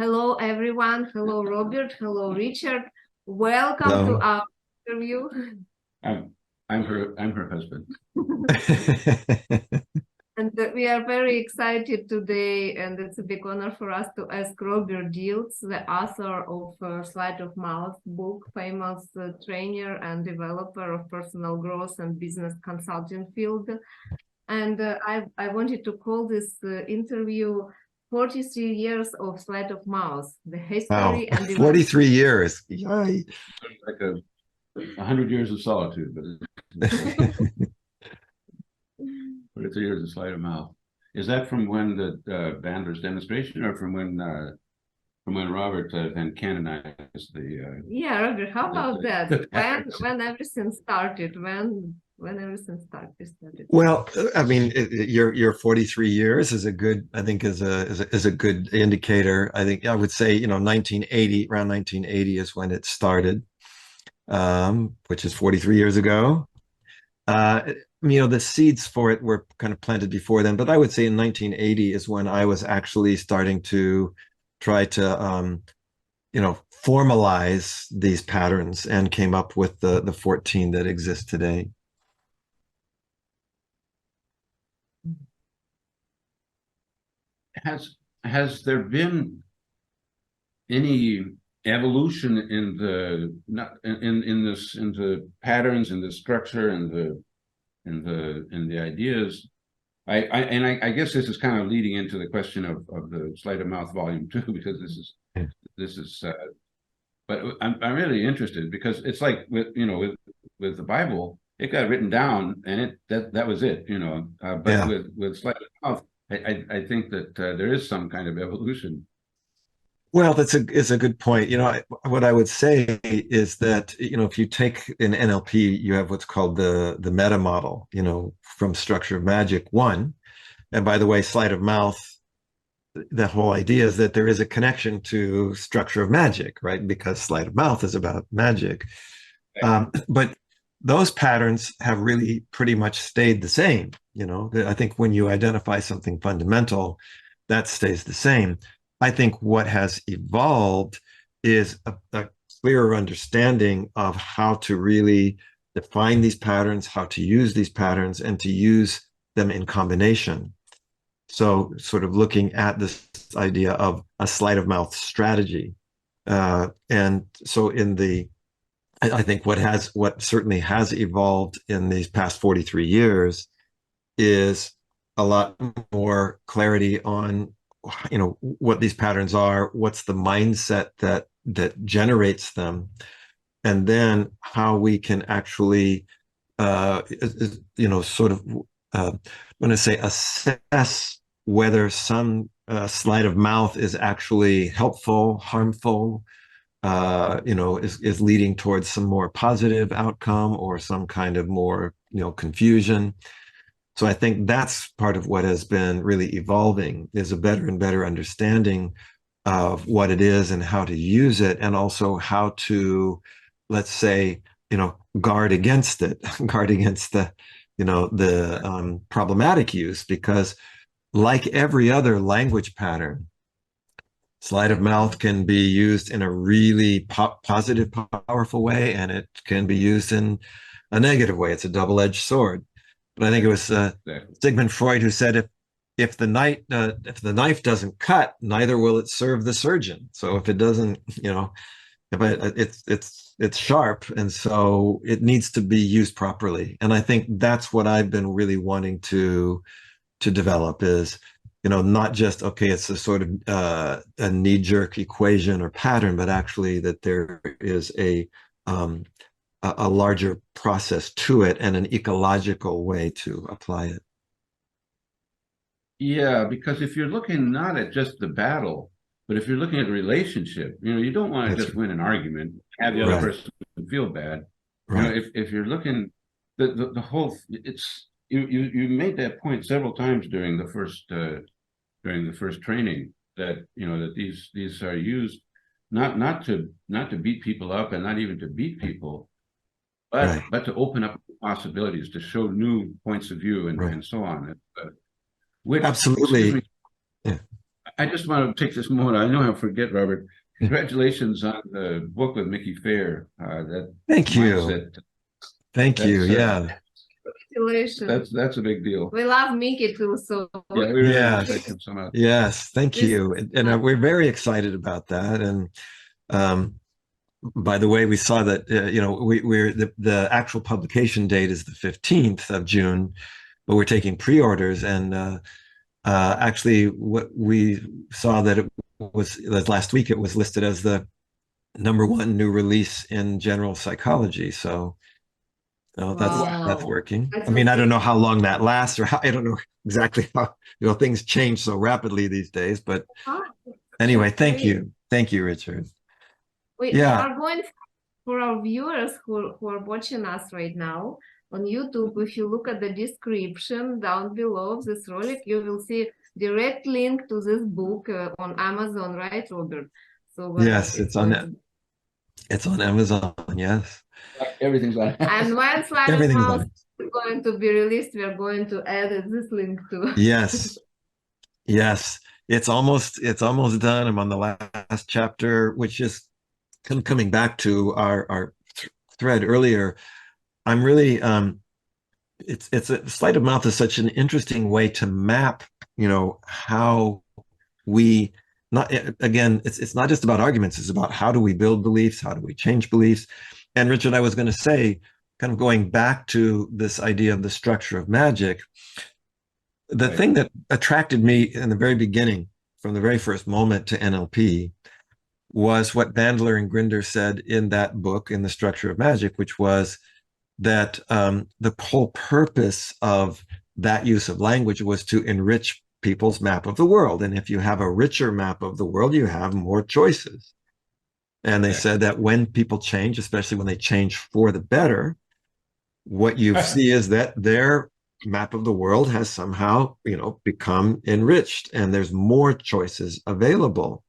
Hello, everyone. Hello, Robert. Hello, Richard. Welcome Hello. to our interview. I'm her husband. And we are very excited today, and it's a big honor for us to ask Robert Diltz, the author of Sleight of Mouth book, famous trainer and developer of personal growth and business consulting field. And I wanted to call this interview 43 years of Sleight of Mouth, the history Wow, and 43 years. Yay. Like 100 years of solitude, but 43 years of Sleight of Mouth. Is that from when the Bandler's demonstration, or from when Robert then canonized the? Yeah, Robert, how about that? When everything started? When everything started? Well, I mean, your 43 years is a good, I think, is a good indicator. I think I would say, 1980, around 1980 is when it started, which is 43 years ago. The seeds for it were kind of planted before then, but I would say in 1980 is when I was actually starting to try to, formalize these patterns and came up with the 14 that exist today. Has there been any evolution in the patterns and the structure and the ideas? I guess this is kind of leading into the question of the Sleight of Mouth Volume 2, because this is but I'm really interested, because it's like with the Bible, it got written down and that was it, but yeah. with Sleight of Mouth, I think that there is some kind of evolution. Well, it's a good point. What I would say is that, if you take in NLP, you have what's called the meta model, from Structure of Magic 1. And by the way, Sleight of Mouth, the whole idea is that there is a connection to Structure of Magic, right? Because Sleight of Mouth is about magic. But those patterns have really pretty much stayed the same. I think when you identify something fundamental, that stays the same. I think what has evolved is a clearer understanding of how to really define these patterns, how to use these patterns, and to use them in combination. So sort of looking at this idea of a sleight of mouth strategy. And so I think what certainly has evolved in these past 43 years is a lot more clarity on what these patterns are, what's the mindset that generates them, and then how we can actually sort of I'm going to say assess whether some sleight of mouth is actually helpful, harmful, is leading towards some more positive outcome or some kind of more confusion. So I think that's part of what has been really evolving, is a better and better understanding of what it is and how to use it, and also how to, let's say, guard against it, guard against the problematic use, because like every other language pattern, sleight of mouth can be used in a really positive, powerful way, and it can be used in a negative way. It's a double-edged sword. But I think it was Sigmund Freud who said, if the knife doesn't cut, neither will it serve the surgeon. So if it doesn't, it's sharp, and so it needs to be used properly. And I think that's what I've been really wanting to develop, is not just, okay, it's a sort of a knee-jerk equation or pattern, but actually that there is a larger process to it and an ecological way to apply it. Yeah, because if you're looking not at just the battle, but if you're looking at a relationship, you don't want to just win an argument, have the other person feel bad. Right. If you're looking, the whole, it's you made that point several times during the first training, that that these are used not to beat people up, and not even to beat people, but to open up possibilities, to show new points of view, and so on. Which, absolutely. Me, yeah. I just want to take this moment. I know I'll forget, Robert. Congratulations on the book with Mickey Fair. Thank you. Thank you. Yeah. Congratulations. That's a big deal. We love Mickey too. So yeah, we really Yes. like him so much. Yes. Thank you. And we're very excited about that. And by the way, we saw that we're the actual publication date is the 15th of June, but we're taking pre-orders. And actually, what we saw that it was last week, it was listed as the #1 new release in general psychology. So that's working. I mean, I don't know how long that lasts, or I don't know exactly how things change so rapidly these days. But anyway, thank you, Richard. We are going for our viewers who are watching us right now on YouTube. If you look at the description down below of this rolic, you will see direct link to this book on Amazon, right, Robert? So yes, it's on Amazon. Yes, everything's on. And when Sleight of Mouth is going to be released, we are going to add this link to. Yes, yes, it's almost done. I'm on the last chapter, which is coming back to our thread earlier. I'm really it's a Sleight of Mouth is such an interesting way to map how we it's not just about arguments, it's about how do we build beliefs, how do we change beliefs. And Richard, I was going to say, kind of going back to this idea of the structure of magic, the thing that attracted me in the very beginning, from the very first moment, to NLP was what Bandler and Grinder said in that book, in The Structure of Magic, which was that the whole purpose of that use of language was to enrich people's map of the world. And if you have a richer map of the world, you have more choices. And they said that when people change, especially when they change for the better, what you see is that their map of the world has somehow, become enriched, and there's more choices available.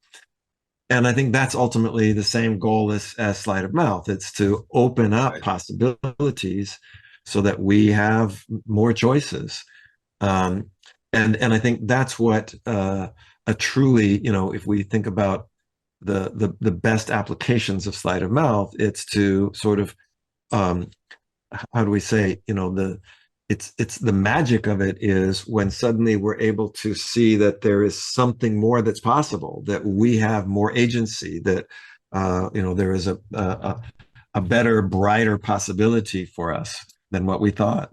And I think that's ultimately the same goal as Sleight of Mouth. It's to open up possibilities so that we have more choices. And I think that's what a truly, if we think about the best applications of Sleight of Mouth, it's to sort of, how do we say, it's the magic of it is when suddenly we're able to see that there is something more that's possible, that we have more agency, that there is a better, brighter possibility for us than what we thought.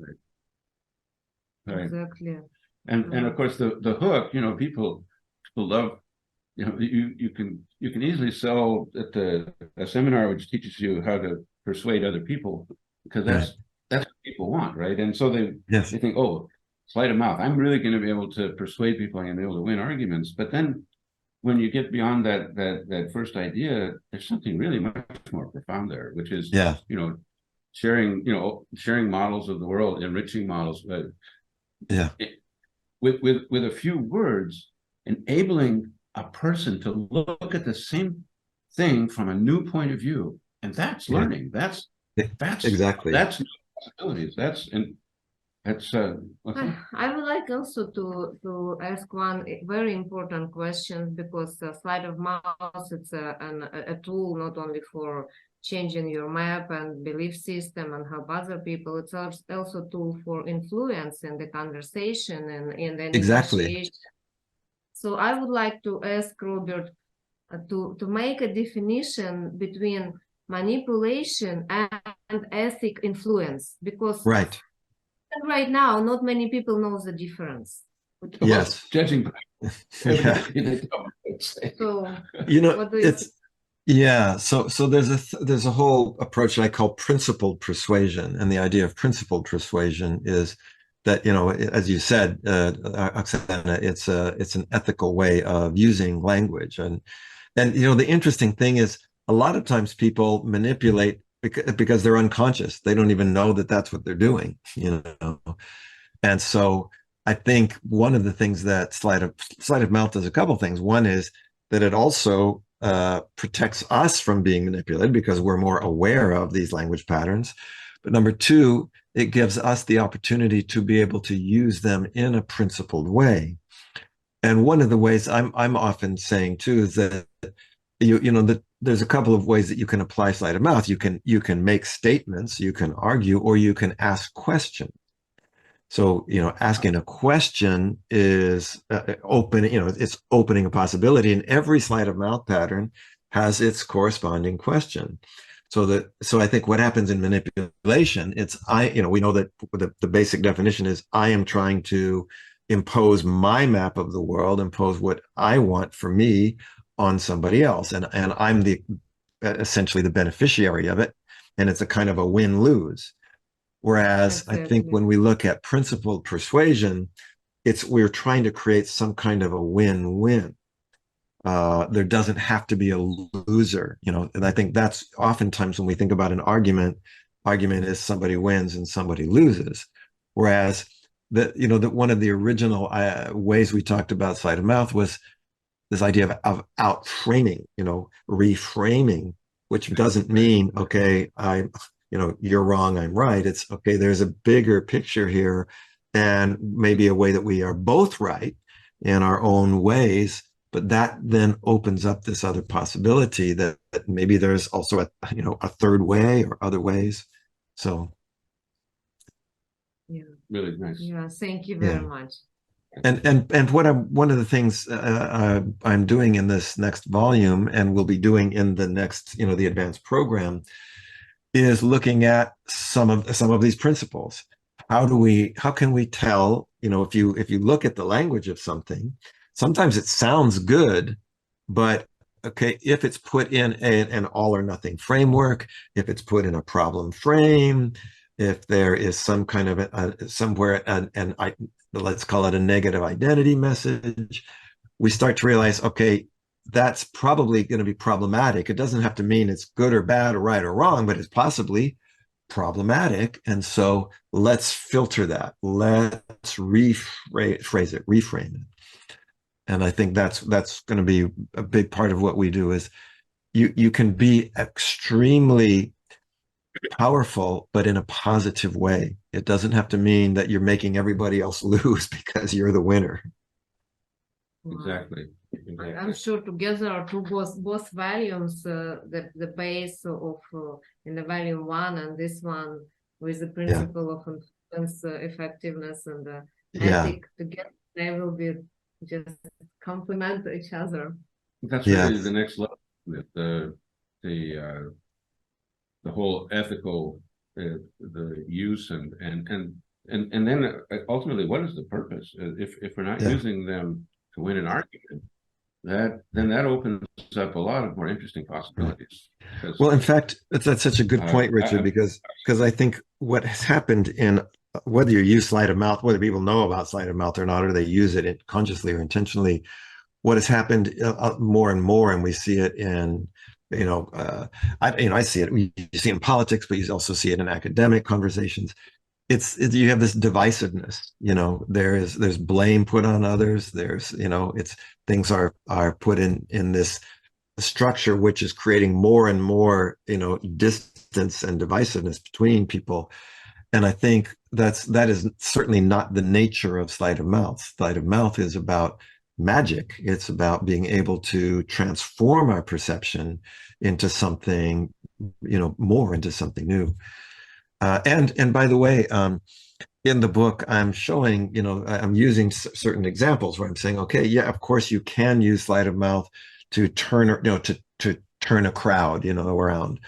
Right. Exactly. And of course the hook, people love, you can easily sell at a seminar which teaches you how to persuade other people, because that's what people want, right? And so they think, oh, Sleight of Mouth, I'm really going to be able to persuade people, I'm going to be able to win arguments. But then when you get beyond that first idea, there's something really much more profound there, which is sharing models of the world, enriching models, with a few words, enabling a person to look at the same thing from a new point of view. And that's learning. That's exactly. That's possibilities. I would like also to ask one very important question, because Sleight of Mouth, it's a tool not only for changing your map and belief system and help other people, it's also a tool for influence in the conversation and in the negotiation. So I would like to ask Robert to make a definition between manipulation and ethic influence, because right now not many people know the difference. Yes, judging by so so there's a whole approach that I call principled persuasion, and the idea of principled persuasion is that, as you said, Oksana, it's an ethical way of using language, and the interesting thing is, a lot of times people manipulate because they're unconscious. They don't even know that that's what they're doing, And so I think one of the things that Sleight of Mouth does a couple of things. One is that it also protects us from being manipulated because we're more aware of these language patterns. But number two, it gives us the opportunity to be able to use them in a principled way. And one of the ways I'm often saying too is that that there's a couple of ways that you can apply sleight of mouth. You can make statements, you can argue, or you can ask questions. So, asking a question is it's opening a possibility, and every sleight of mouth pattern has its corresponding question. So I think what happens in manipulation, we know that the basic definition is I am trying to impose my map of the world, impose what I want for me on somebody else. And I'm essentially the beneficiary of it. And it's a kind of a win-lose. Whereas I think when we look at principled persuasion, we're trying to create some kind of a win-win. There doesn't have to be a loser, and I think that's oftentimes when we think about an argument is somebody wins and somebody loses. Whereas that one of the original ways we talked about sleight of mouth was this idea of outframing, reframing, which doesn't mean, okay, you're wrong, I'm right. It's okay, there's a bigger picture here, and maybe a way that we are both right in our own ways, but that then opens up this other possibility that maybe there's also a third way or other ways. So yeah, really nice. Yeah, thank you very much. And one of the things I'm doing in this next volume, and will be doing in the next, the advanced program, is looking at some of these principles. How can we tell, if you look at the language of something, sometimes it sounds good, but okay, if it's put in an all or nothing framework, if it's put in a problem frame, if there is some kind of let's call it a negative identity message, we start to realize, okay, that's probably going to be problematic. It doesn't have to mean it's good or bad or right or wrong, but it's possibly problematic. And so let's filter that. Let's rephrase it, reframe it. And I think that's going to be a big part of what we do. Is you can be extremely powerful, but in a positive way. It doesn't have to mean that you're making everybody else lose because you're the winner. Exactly. I'm sure together to both volumes, the base of in the volume 1 and this one, with the principle of influence, effectiveness, and ethic together, they will be just complement each other. That's really the next level. The whole ethical, the use and then ultimately, what is the purpose? If we're not using them to win an argument, then that opens up a lot of more interesting possibilities. Well, in fact, that's such a good point, Richard, because I think what has happened in whether you use sleight of mouth, whether people know about sleight of mouth or not, or they use it consciously or intentionally, what has happened more and more, and we see it in I see it. You see it in politics, but you also see it in academic conversations. You have this divisiveness. There's blame put on others. There's things are put in this structure, which is creating more and more distance and divisiveness between people. And I think that is certainly not the nature of sleight of mouth. Sleight of mouth is about magic. It's about being able to transform our perception into something, more into something new. And by the way, in the book, I'm showing, I'm using certain examples where I'm saying, okay, yeah, of course you can use sleight of mouth to turn, to turn a crowd, around.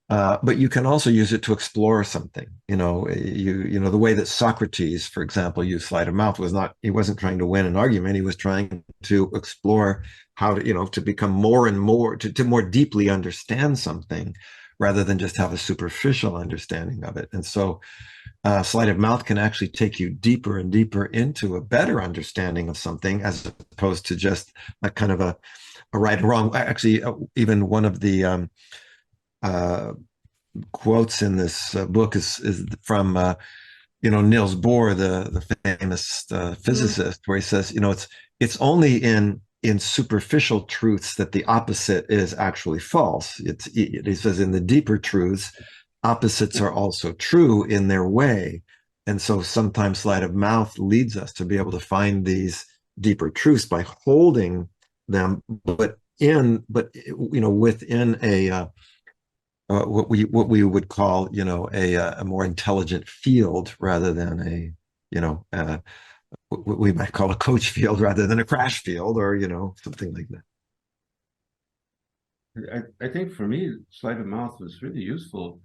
But you can also use it to explore something. The way that Socrates, for example, used sleight of mouth he wasn't trying to win an argument. He was trying to explore how to, to become more and more, to more deeply understand something rather than just have a superficial understanding of it. And so sleight of mouth can actually take you deeper and deeper into a better understanding of something, as opposed to just a kind of a right and wrong. Actually, even one of the quotes in this book is from Niels Bohr, the famous physicist, where he says, it's only in superficial truths that the opposite is actually false. He says in the deeper truths, opposites are also true in their way. And so sometimes sleight of mouth leads us to be able to find these deeper truths by holding them, but within a what we would call a more intelligent field rather than what we might call a coach field rather than a crash field, or something like that. I think for me, Sleight of Mouth was really useful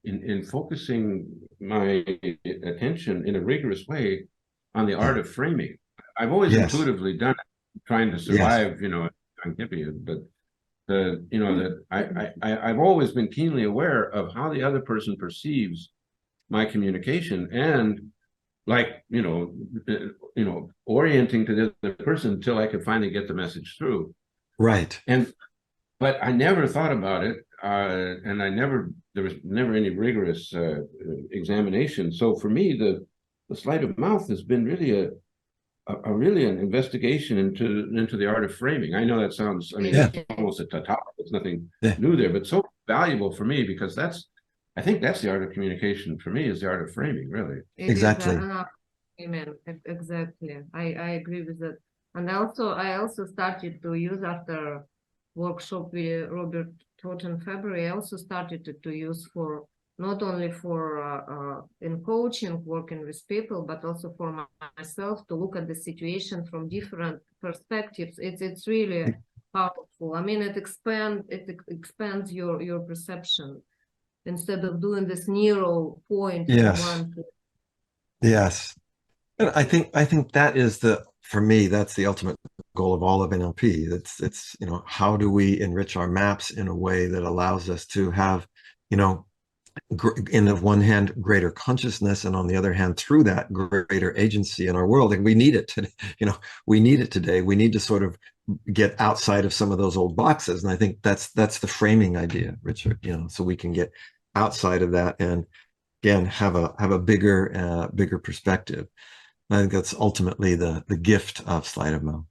in focusing my attention in a rigorous way on the art of framing. I've always intuitively done it, trying to survive, but I've always been keenly aware of how the other person perceives my communication, and orienting to the other person until I could finally get the message through. Right. But I never thought about it, and there was never any rigorous examination. So for me, the Sleight of Mouth has been really really an investigation into the art of framing. I know that sounds, it's almost a topic. It's nothing new there, but so valuable for me, because I think that's the art of communication for me, is the art of framing, really. Exactly. Amen. Exactly. I agree with that. And I also started to use, after workshop Robert taught in February, I also started to use for not only for in coaching, working with people, but also for myself, to look at the situation from different perspectives. It's really powerful. I mean, it expands your perception instead of doing this narrow point. Yes. And I think that is for me, that's the ultimate goal of all of NLP. It's how do we enrich our maps in a way that allows us to have, in the one hand, greater consciousness, and on the other hand, through that, greater agency in our world. And we need it today. We need it today. We need to sort of get outside of some of those old boxes. And I think that's the framing idea, Richard, so we can get outside of that and again have a bigger perspective. I think that's ultimately the gift of Sleight of Mouth.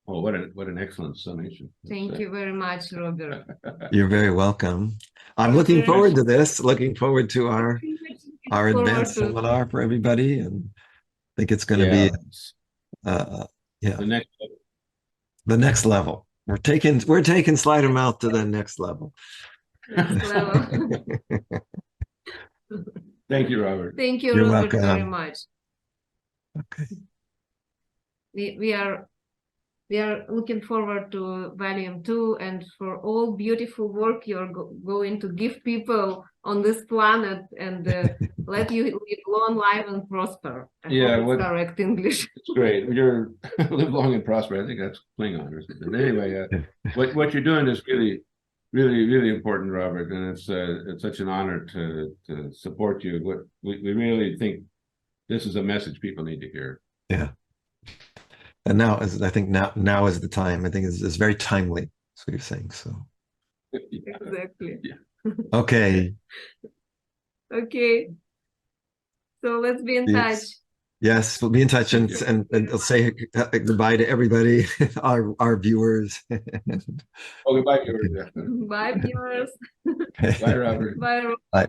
Oh, what an excellent summation. Thank you very much, Robert. You're very welcome. I'm looking forward to this, looking forward to our advanced seminar for everybody, and I think it's going to be the next level. We're taking Sleight of Mouth to the next level. Thank you, Robert. Thank you, You're Robert, welcome. very much. Okay. We are looking forward to volume 2, and for all beautiful work you're going to give people on this planet, and let you live long, live, and prosper. I hope it's correct English. It's great. You're live long and prosper. I think that's Klingon or something. But anyway, what you're doing is really, really, really important, Robert, and it's such an honor to support you. We really think this is a message people need to hear. Yeah. And now is the time. I think it's very timely, as we were saying. So exactly. Yeah. Okay. Okay. So let's be in touch. Yes, we'll be in touch, and I'll say goodbye to everybody, our viewers. Goodbye, viewers. Bye, viewers. Bye, Robert. Bye, Robert. Bye.